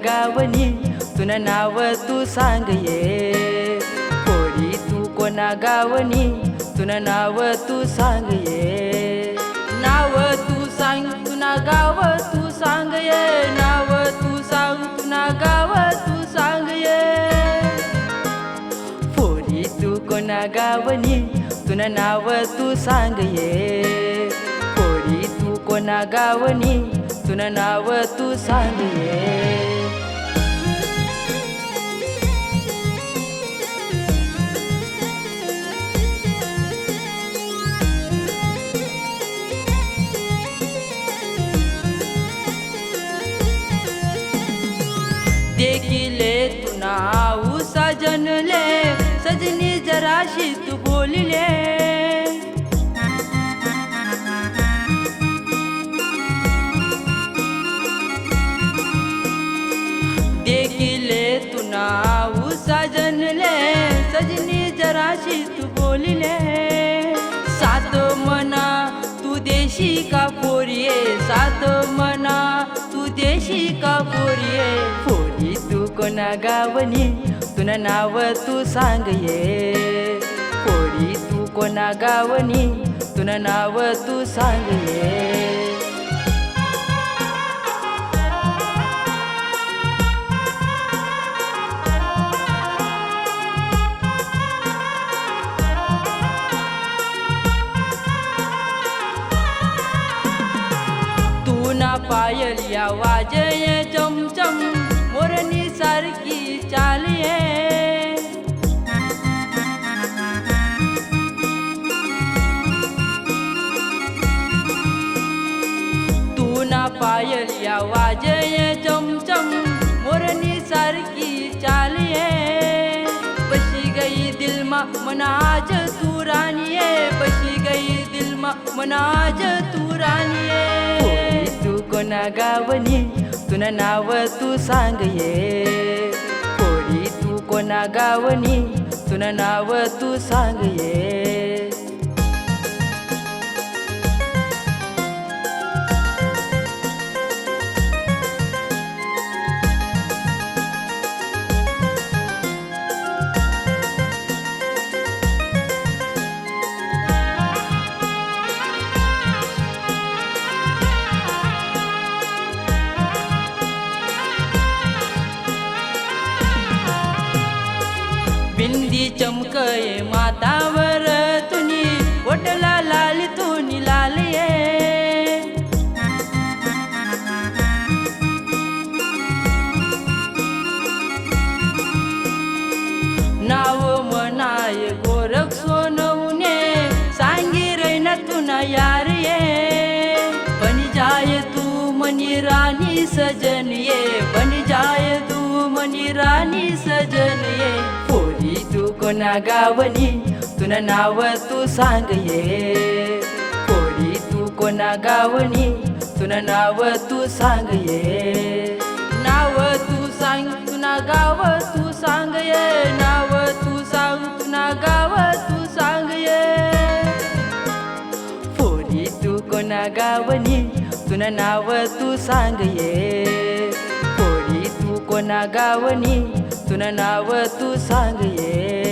गावनी तुना नाव तू सांग ये पोरी तू कोणा गावनी तुना नाव तू सांग ये नाव तू सांग तुना गाव तू सांग ये नाव तू सांग तुना गाव तू सांग ये पोरी तू कोणा गावनी तुना नाव तू सांग ये पोरी तू कोणा गावनी तुना नाव तू सांग ये देखिले तू नाव सजनले सजनी जराशी तू बोलिले देखिले तू नाव सजनले सजनी जराशी तू बोलिले सात मना तू देशी का पोरिये सात मना तू देशी का पोरिये पोरी तू कोणा गावनी तुना नाव तू सांग ये पोरी तू कोणा गावनी तुना नाव तू सांग ये पायलिया वाजये चमचम मोरनी सारखी चालिये तू ना पायलिया वाजये चमचम मोरनी सारखी चालिये बशी गई दिल मा मनाज तू रानिये बशी गई दिल मा मनाज तू रानिये कोणा गावनी तुना नाव तू सांग ये पोरी तू कोणा गावनी तुना नाव तू सांग ये बिंदी चमकये मातावर तुनी ओटला लाल तुनी लाल ये नाव मनाय गोरख सोनवने सांगी रैना तुना यार ये बन जाय तू मनी रानी सजन ये बन जाय तू मनी रानी सजन ये तू कोणा गावनी तुना नाव तू सांग ये पोरी तू कोणा गावनी तुना नाव तू सांग ये नाव तू सांग तुना गाव तू सांग ये नाव तू सांग तुना गाव तू सांग ये पोरी तू कोणा गावनी तुना नाव तू सांग ये पोरी तू कोणा गावनी तुना नाव तू सांग ये